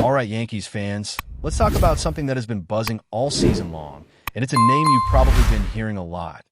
All right, Yankees fans, let's talk about something that has been buzzing all season long, and it's a name you've probably been hearing a lot: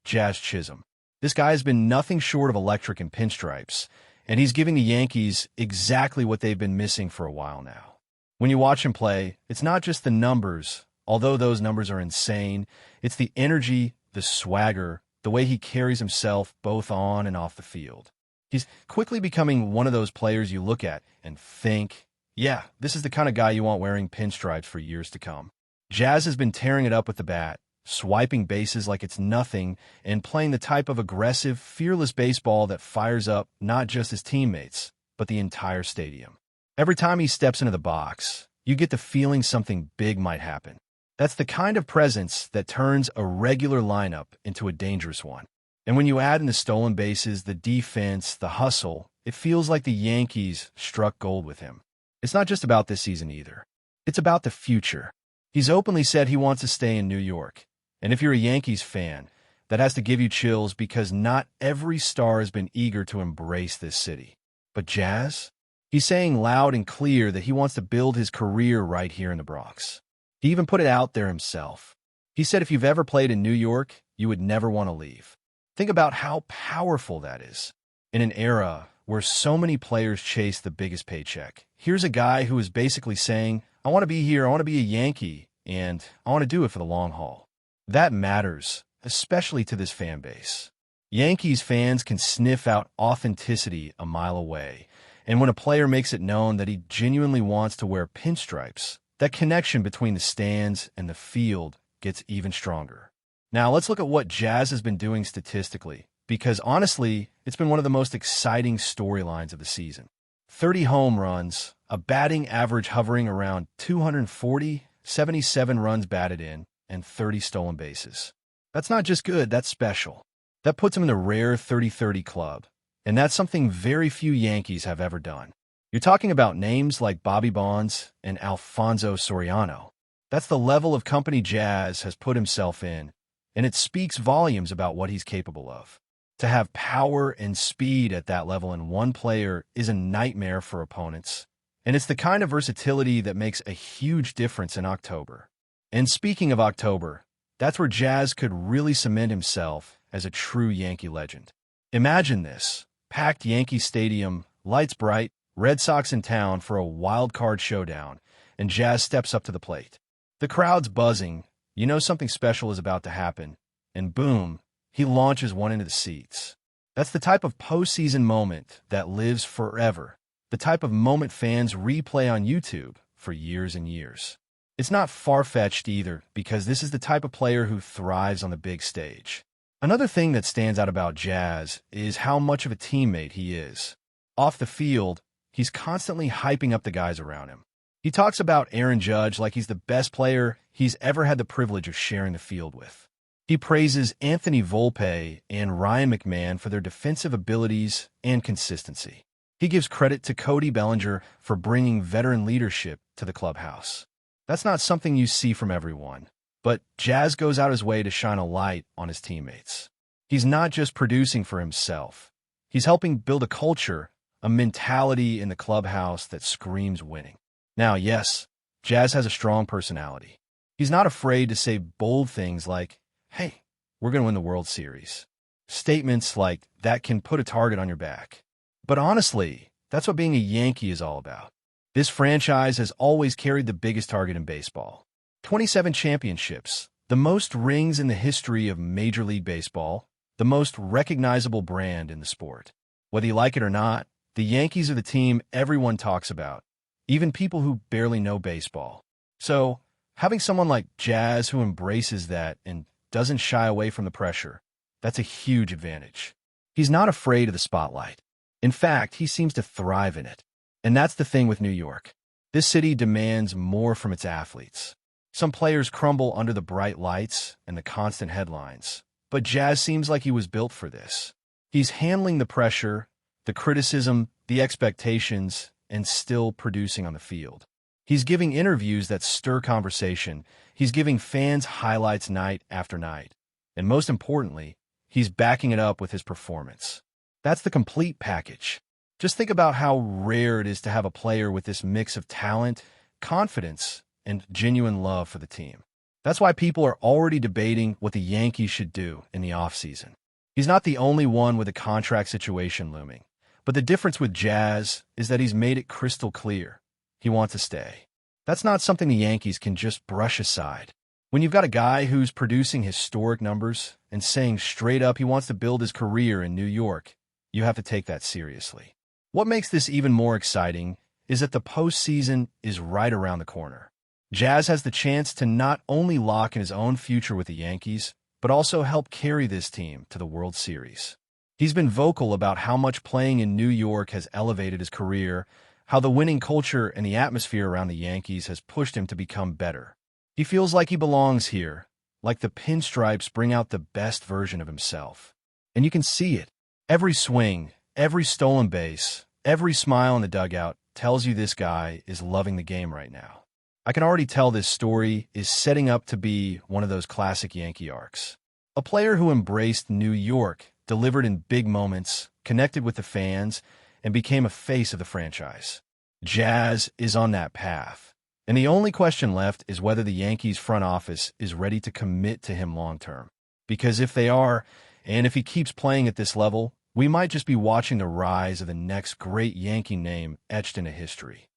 Jazz Chisholm. This guy has been nothing short of electric in pinstripes, and he's giving the Yankees exactly what they've been missing for a while now. When you watch him play, it's not just the numbers, although those numbers are insane. It's the energy, the swagger, the way he carries himself both on and off the field. He's quickly becoming one of those players you look at and think, yeah, this is the kind of guy you want wearing pinstripes for years to come. Jazz has been tearing it up with the bat, swiping bases like it's nothing, and playing the type of aggressive, fearless baseball that fires up not just his teammates, but the entire stadium. Every time he steps into the box, you get the feeling something big might happen. That's the kind of presence that turns a regular lineup into a dangerous one. And when you add in the stolen bases, the defense, the hustle, it feels like the Yankees struck gold with him. It's not just about this season either. It's about the future. He's openly said he wants to stay in New York. And if you're a Yankees fan, that has to give you chills because not every star has been eager to embrace this city. But Jazz? He's saying loud and clear that he wants to build his career right here in the Bronx. He even put it out there himself. He said if you've ever played in New York, you would never want to leave. Think about how powerful that is. In an era where so many players chase the biggest paycheck, here's a guy who is basically saying, I want to be here, I want to be a Yankee, and I want to do it for the long haul. That matters, especially to this fan base. Yankees fans can sniff out authenticity a mile away, and when a player makes it known that he genuinely wants to wear pinstripes, that connection between the stands and the field gets even stronger. Now, let's look at what Jazz has been doing statistically, because honestly, it's been one of the most exciting storylines of the season. 30 home runs, a batting average hovering around 240, 77 runs batted in, and 30 stolen bases. That's not just good, that's special. That puts him in the rare 30-30 club, and that's something very few Yankees have ever done. You're talking about names like Bobby Bonds and Alfonso Soriano. That's the level of company Jazz has put himself in, and it speaks volumes about what he's capable of. To have power and speed at that level in one player is a nightmare for opponents, and it's the kind of versatility that makes a huge difference in October. And speaking of October, that's where Jazz could really cement himself as a true Yankee legend. Imagine this: packed Yankee Stadium, lights bright, Red Sox in town for a wild card showdown, and Jazz steps up to the plate. The crowd's buzzing, you know something special is about to happen, and boom, he launches one into the seats. That's the type of postseason moment that lives forever, the type of moment fans replay on YouTube for years and years. It's not far-fetched either, because this is the type of player who thrives on the big stage. Another thing that stands out about Jazz is how much of a teammate he is. Off the field, he's constantly hyping up the guys around him. He talks about Aaron Judge like he's the best player he's ever had the privilege of sharing the field with. He praises Anthony Volpe and Ryan McMahon for their defensive abilities and consistency. He gives credit to Cody Bellinger for bringing veteran leadership to the clubhouse. That's not something you see from everyone, but Jazz goes out his way to shine a light on his teammates. He's not just producing for himself. He's helping build a culture, a mentality in the clubhouse that screams winning. Now, yes, Jazz has a strong personality. He's not afraid to say bold things like, hey, we're going to win the World Series. Statements like that can put a target on your back. But honestly, that's what being a Yankee is all about. This franchise has always carried the biggest target in baseball. 27 championships, the most rings in the history of Major League Baseball, the most recognizable brand in the sport. Whether you like it or not, the Yankees are the team everyone talks about, even people who barely know baseball. So, having someone like Jazz who embraces that and doesn't shy away from the pressure, that's a huge advantage. He's not afraid of the spotlight. In fact, he seems to thrive in it. And that's the thing with New York. This city demands more from its athletes. Some players crumble under the bright lights and the constant headlines, but Jazz seems like he was built for this. He's handling the pressure, the criticism, the expectations, and still producing on the field. He's giving interviews that stir conversation. He's giving fans highlights night after night. And most importantly, he's backing it up with his performance. That's the complete package. Just think about how rare it is to have a player with this mix of talent, confidence, and genuine love for the team. That's why people are already debating what the Yankees should do in the offseason. He's not the only one with a contract situation looming, but the difference with Jazz is that he's made it crystal clear. He wants to stay. That's not something the Yankees can just brush aside. When you've got a guy who's producing historic numbers and saying straight up he wants to build his career in New York, you have to take that seriously. What makes this even more exciting is that the postseason is right around the corner. Jazz has the chance to not only lock in his own future with the Yankees, but also help carry this team to the World Series. He's been vocal about how much playing in New York has elevated his career, how the winning culture and the atmosphere around the Yankees has pushed him to become better. He feels like he belongs here, like the pinstripes bring out the best version of himself. And you can see it. Every swing, every stolen base, every smile in the dugout tells you this guy is loving the game right now. I can already tell this story is setting up to be one of those classic Yankee arcs. A player who embraced New York, delivered in big moments, connected with the fans, and became a face of the franchise. Jazz is on that path. And the only question left is whether the Yankees front office is ready to commit to him long-term. Because if they are, and if he keeps playing at this level, we might just be watching the rise of the next great Yankee name etched into history.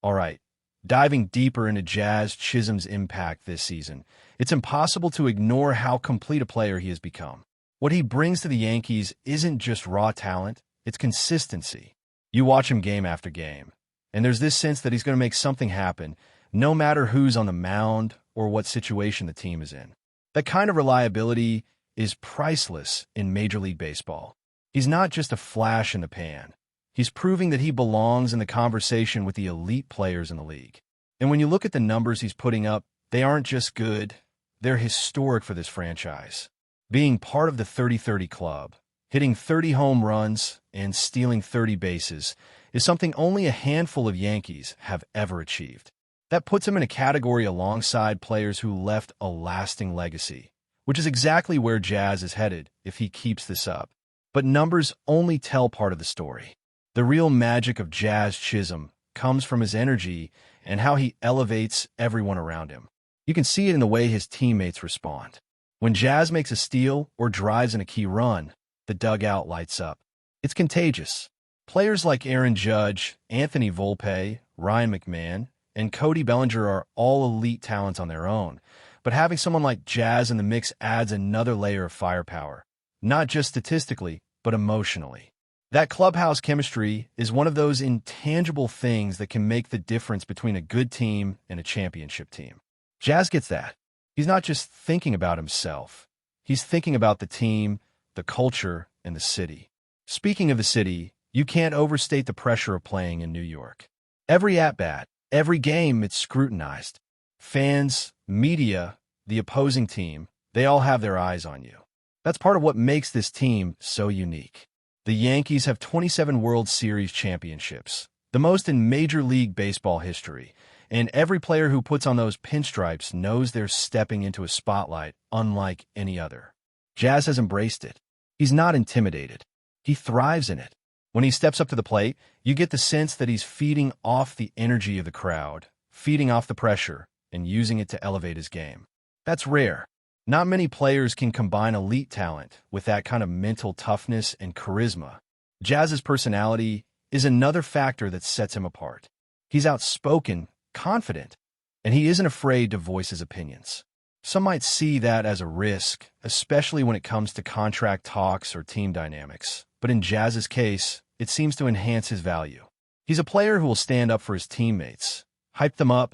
All right, diving deeper into Jazz Chisholm's impact this season, it's impossible to ignore how complete a player he has become. What he brings to the Yankees isn't just raw talent, it's consistency. You watch him game after game, and there's this sense that he's going to make something happen, no matter who's on the mound or what situation the team is in. That kind of reliability is priceless in Major League Baseball. He's not just a flash in the pan. He's proving that he belongs in the conversation with the elite players in the league. And when you look at the numbers he's putting up, they aren't just good, they're historic for this franchise. Being part of the 30-30 club, hitting 30 home runs, and stealing 30 bases is something only a handful of Yankees have ever achieved. That puts him in a category alongside players who left a lasting legacy, which is exactly where Jazz is headed if he keeps this up. But numbers only tell part of the story. The real magic of Jazz Chisholm comes from his energy and how he elevates everyone around him. You can see it in the way his teammates respond. When Jazz makes a steal or drives in a key run, the dugout lights up. It's contagious. Players like Aaron Judge, Anthony Volpe, Ryan McMahon, and Cody Bellinger are all elite talents on their own, but having someone like Jazz in the mix adds another layer of firepower, not just statistically, but emotionally. That clubhouse chemistry is one of those intangible things that can make the difference between a good team and a championship team. Jazz gets that. He's not just thinking about himself. He's thinking about the team, the culture, and the city. Speaking of the city, you can't overstate the pressure of playing in New York. Every at-bat, every game, it's scrutinized. Fans, media, the opposing team, they all have their eyes on you. That's part of what makes this team so unique. The Yankees have 27 World Series championships, the most in Major League Baseball history, and every player who puts on those pinstripes knows they're stepping into a spotlight unlike any other. Jazz has embraced it. He's not intimidated. He thrives in it. When he steps up to the plate, you get the sense that he's feeding off the energy of the crowd, feeding off the pressure, and using it to elevate his game. That's rare. Not many players can combine elite talent with that kind of mental toughness and charisma. Jazz's personality is another factor that sets him apart. He's outspoken, confident, and he isn't afraid to voice his opinions. Some might see that as a risk, especially when it comes to contract talks or team dynamics. But in Jazz's case, it seems to enhance his value. He's a player who will stand up for his teammates, hype them up,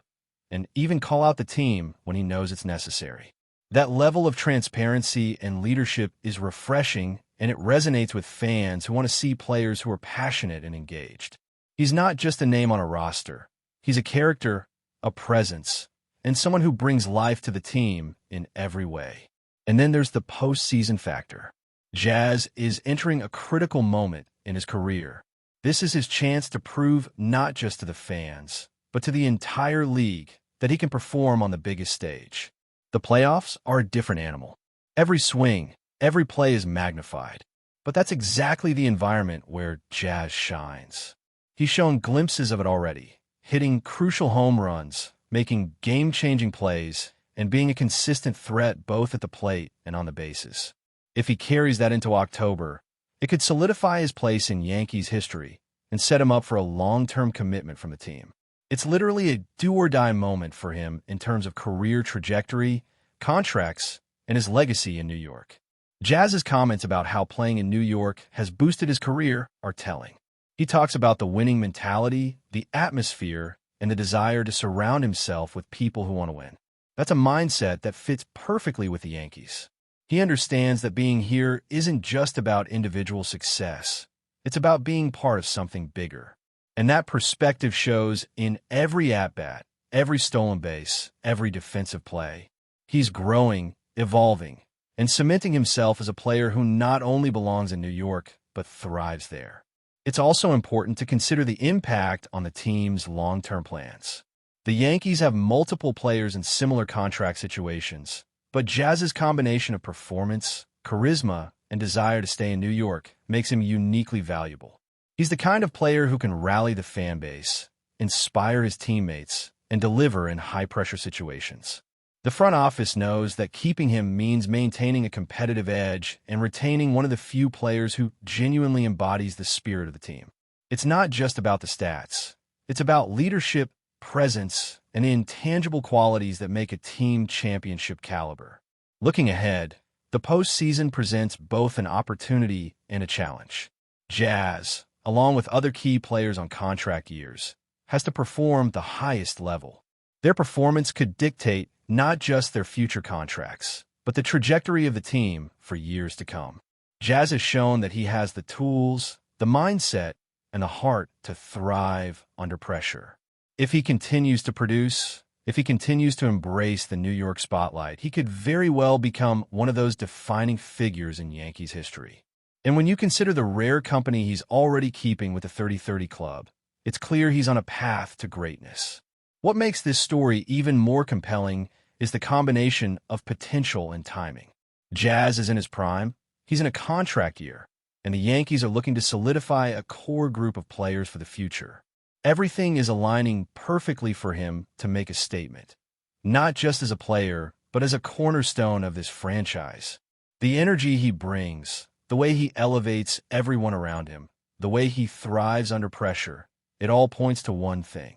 and even call out the team when he knows it's necessary. That level of transparency and leadership is refreshing, and it resonates with fans who want to see players who are passionate and engaged. He's not just a name on a roster. He's a character, a presence, and someone who brings life to the team in every way. And then there's the postseason factor. Jazz is entering a critical moment in his career. This is his chance to prove not just to the fans, but to the entire league that he can perform on the biggest stage. The playoffs are a different animal. Every swing, every play is magnified. But that's exactly the environment where Jazz shines. He's shown glimpses of it already, hitting crucial home runs, making game-changing plays, and being a consistent threat both at the plate and on the bases. If he carries that into October, it could solidify his place in Yankees history and set him up for a long-term commitment from the team. It's literally a do-or-die moment for him in terms of career trajectory, contracts, and his legacy in New York. Jazz's comments about how playing in New York has boosted his career are telling. He talks about the winning mentality, the atmosphere, and the desire to surround himself with people who want to win. That's a mindset that fits perfectly with the Yankees. He understands that being here isn't just about individual success. It's about being part of something bigger. And that perspective shows in every at-bat, every stolen base, every defensive play. He's growing, evolving, and cementing himself as a player who not only belongs in New York, but thrives there. It's also important to consider the impact on the team's long-term plans. The Yankees have multiple players in similar contract situations, but Jazz's combination of performance, charisma, and desire to stay in New York makes him uniquely valuable. He's the kind of player who can rally the fan base, inspire his teammates, and deliver in high-pressure situations. The front office knows that keeping him means maintaining a competitive edge and retaining one of the few players who genuinely embodies the spirit of the team. It's not just about the stats. It's about leadership, presence, and intangible qualities that make a team championship caliber. Looking ahead, the postseason presents both an opportunity and a challenge. Jazz, along with other key players on contract years, has to perform the highest level. Their performance could dictate not just their future contracts, but the trajectory of the team for years to come. Jazz has shown that he has the tools, the mindset, and the heart to thrive under pressure. If he continues to produce, if he continues to embrace the New York spotlight, he could very well become one of those defining figures in Yankees history. And when you consider the rare company he's already keeping with the 30-30 club, it's clear he's on a path to greatness. What makes this story even more compelling is the combination of potential and timing. Jazz is in his prime, he's in a contract year, and the Yankees are looking to solidify a core group of players for the future. Everything is aligning perfectly for him to make a statement, not just as a player, but as a cornerstone of this franchise. The energy he brings, the way he elevates everyone around him, the way he thrives under pressure, it all points to one thing.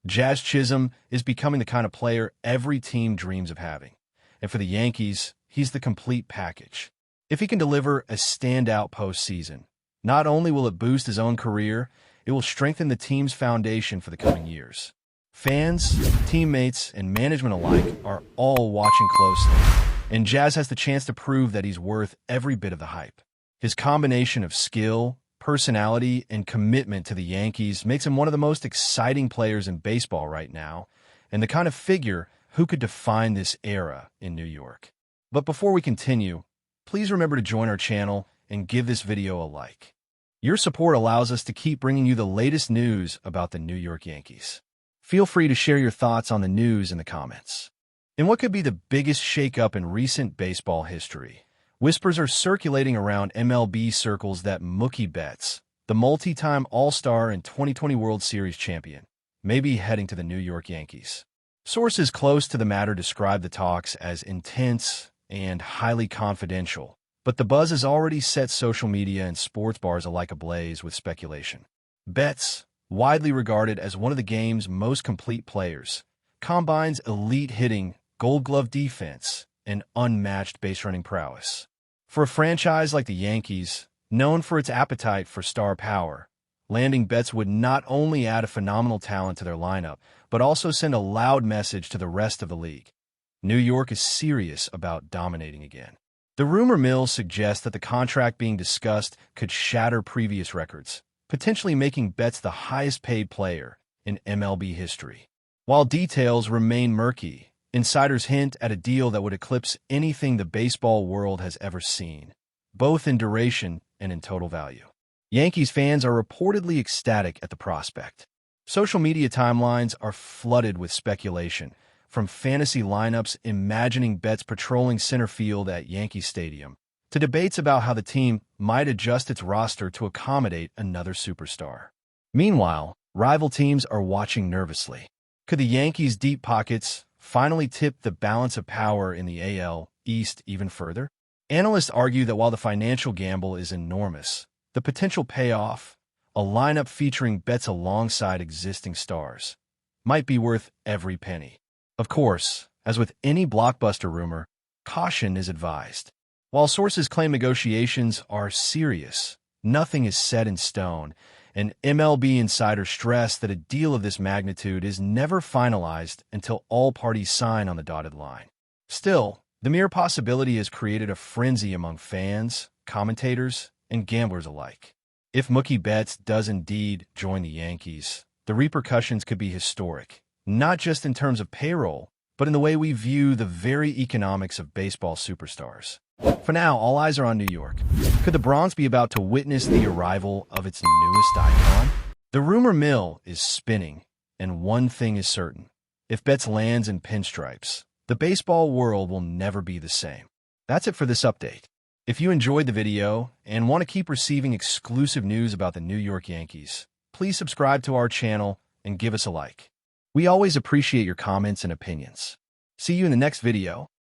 Jazz Chisholm is becoming the kind of player every team dreams of having. And for the Yankees, he's the complete package. If he can deliver a standout postseason, not only will it boost his own career, it will strengthen the team's foundation for the coming years. Fans, teammates, and management alike are all watching closely, and Jazz has the chance to prove that he's worth every bit of the hype. His combination of skill, personality, and commitment to the Yankees makes him one of the most exciting players in baseball right now, and the kind of figure who could define this era in New York. But before we continue, please remember to join our channel and give this video a like. Your support allows us to keep bringing you the latest news about the New York Yankees. Feel free to share your thoughts on the news in the comments. In what could be the biggest shakeup in recent baseball history, whispers are circulating around MLB circles that Mookie Betts, the multi-time All-Star and 2020 World Series champion, may be heading to the New York Yankees. Sources close to the matter describe the talks as intense and highly confidential, but the buzz has already set social media and sports bars alike ablaze with speculation. Betts, widely regarded as one of the game's most complete players, combines elite hitting, Gold Glove defense, and unmatched base-running prowess. For a franchise like the Yankees, known for its appetite for star power, landing Betts would not only add a phenomenal talent to their lineup, but also send a loud message to the rest of the league. New York is serious about dominating again. The rumor mill suggests that the contract being discussed could shatter previous records, potentially making Betts the highest-paid player in MLB history. While details remain murky, insiders hint at a deal that would eclipse anything the baseball world has ever seen, both in duration and in total value. Yankees fans are reportedly ecstatic at the prospect. Social media timelines are flooded with speculation, from fantasy lineups imagining Betts patrolling center field at Yankee Stadium, to debates about how the team might adjust its roster to accommodate another superstar. Meanwhile, Rival teams are watching nervously. Could the Yankees' deep pockets finally tip the balance of power in the AL East even further? Analysts argue that while the financial gamble is enormous, the potential payoff, a lineup featuring Betts alongside existing stars, might be worth every penny. Of course, as with any blockbuster rumor, caution is advised. While sources claim negotiations are serious, nothing is set in stone, and MLB insiders stress that a deal of this magnitude is never finalized until all parties sign on the dotted line. Still, the mere possibility has created a frenzy among fans, commentators, and gamblers alike. If Mookie Betts does indeed join the Yankees, the repercussions could be historic, not just in terms of payroll, but in the way we view the very economics of baseball superstars. For now, all eyes are on New York. Could the Bronx be about to witness the arrival of its newest icon? The rumor mill is spinning, and one thing is certain. If Betts lands in pinstripes, the baseball world will never be the same. That's it for this update. If you enjoyed the video and want to keep receiving exclusive news about the New York Yankees, please subscribe to our channel and give us a like. We always appreciate your comments and opinions. See you in the next video.